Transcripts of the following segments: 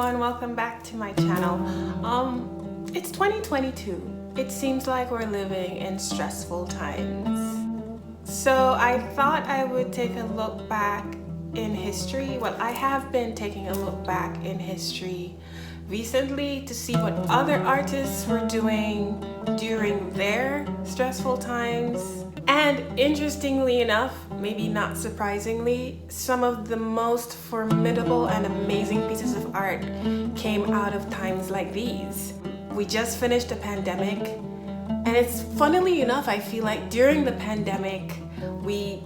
everyone, welcome back to my channel. It's 2022. It seems like we're living in stressful times. So I thought I would take a look back in history. Well, I have been taking a look back in history recently to see what other artists were doing during their stressful times. And interestingly enough, maybe not surprisingly, some of the most formidable and amazing pieces of art came out of times like these. We just finished a pandemic, and it's funnily enough, I feel like during the pandemic, we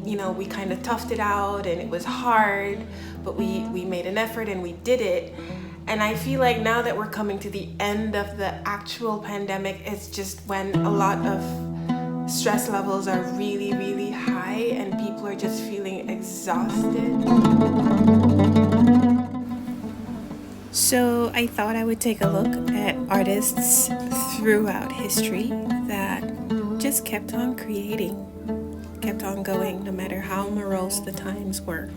kind of toughed it out and it was hard, but we made an effort and we did it. And I feel like now that we're coming to the end of the actual pandemic, it's just when a lot of stress levels are really, really high and people are just feeling exhausted. So I thought I would take a look at artists throughout history that just kept on creating, kept on going, no matter how morose the times were.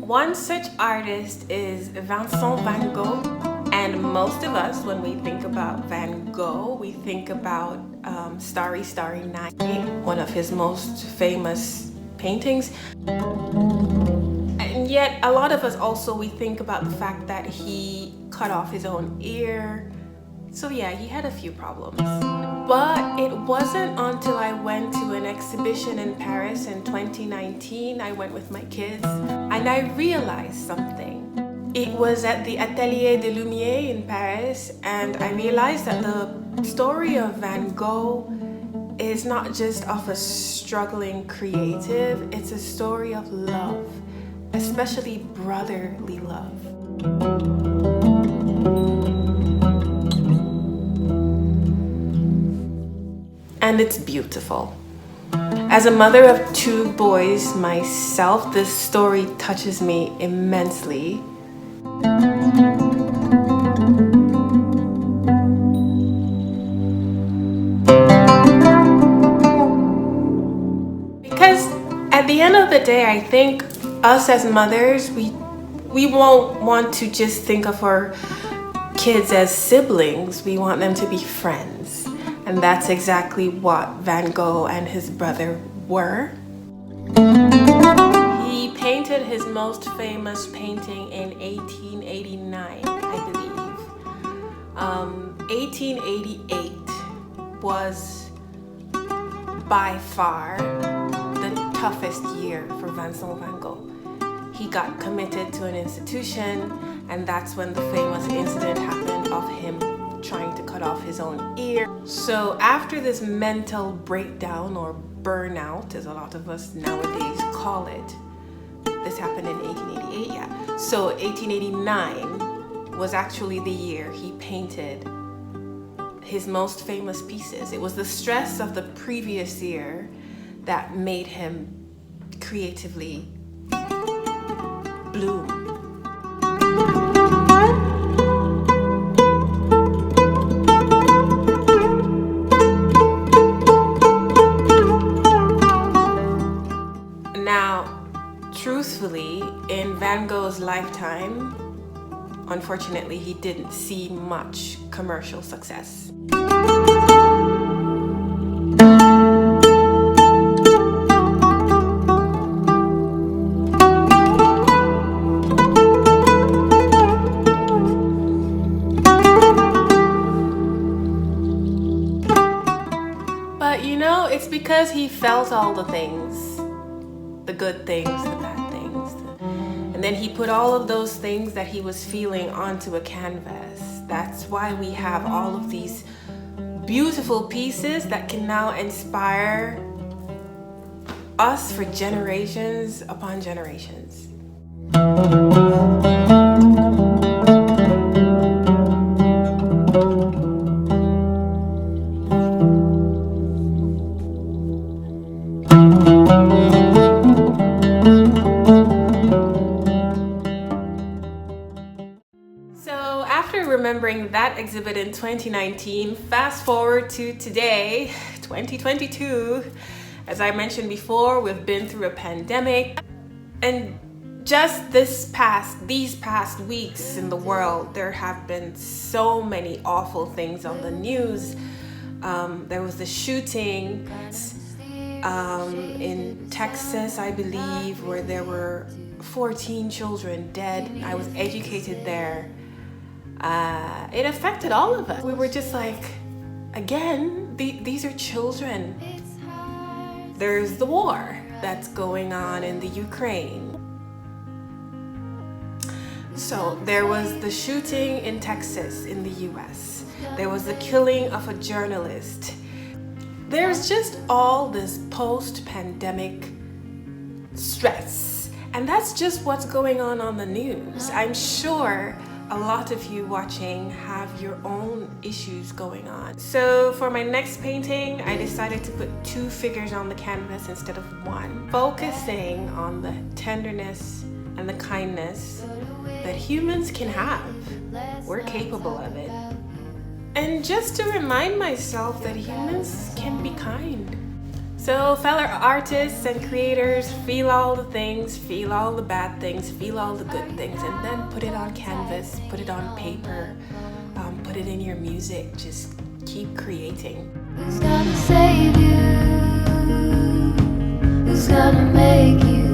One such artist is Vincent Van Gogh, and most of us, when we think about Van Gogh, we think about Starry, Starry Night, one of his most famous paintings. And yet, a lot of us also, we think about the fact that he cut off his own ear. So yeah, he had a few problems. But it wasn't until I went to an exhibition in Paris in 2019, I went with my kids, and I realized something. It was at the Atelier de Lumières in Paris, and I realized that the story of Van Gogh is not just of a struggling creative, it's a story of love, especially brotherly love. And it's beautiful. As a mother of two boys myself, this story touches me immensely. Because at the end of the day, I think us as mothers, we won't want to just think of our kids as siblings. We want them to be friends. And that's exactly what Van Gogh and his brother were. He painted his most famous painting in 1889, I believe. 1888 was by far the toughest year for Vincent Van Gogh. He got committed to an institution, and that's when the famous incident happened of him trying to cut off his own ear. So after this mental breakdown, or burnout as a lot of us nowadays call it, this happened in 1888, yeah. So 1889 was actually the year he painted his most famous pieces. It was the stress of the previous year that made him creatively bloom. Truthfully, in Van Gogh's lifetime, unfortunately, he didn't see much commercial success. But it's because he felt all the things, the good things, the bad things. And then he put all of those things that he was feeling onto a canvas. That's why we have all of these beautiful pieces that can now inspire us for generations upon generations. Remembering that exhibit in 2019, fast forward to today, 2022, As I mentioned before, we've been through a pandemic, and just these past weeks in the world, there have been so many awful things on the news. There was the shooting in Texas, I believe, where there were 14 children dead. I was educated there. It affected all of us. We were just like, again, these are children. There's the war that's going on in the Ukraine. So there was the shooting in Texas in the US. There was the killing of a journalist. There's just all this post-pandemic stress. And that's just what's going on the news. I'm sure a lot of you watching have your own issues going on. So for my next painting, I decided to put 2 figures on the canvas instead of 1, focusing on the tenderness and the kindness that humans can have. We're capable of it. And just to remind myself that humans can be kind. So fellow artists and creators, feel all the things, feel all the bad things, feel all the good things, and then put it on canvas, put it on paper, put it in your music. Just keep creating. Who's gonna save you? Who's gonna make you?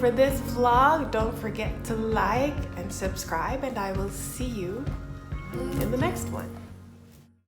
For this vlog, don't forget to like and subscribe, and I will see you in the next one.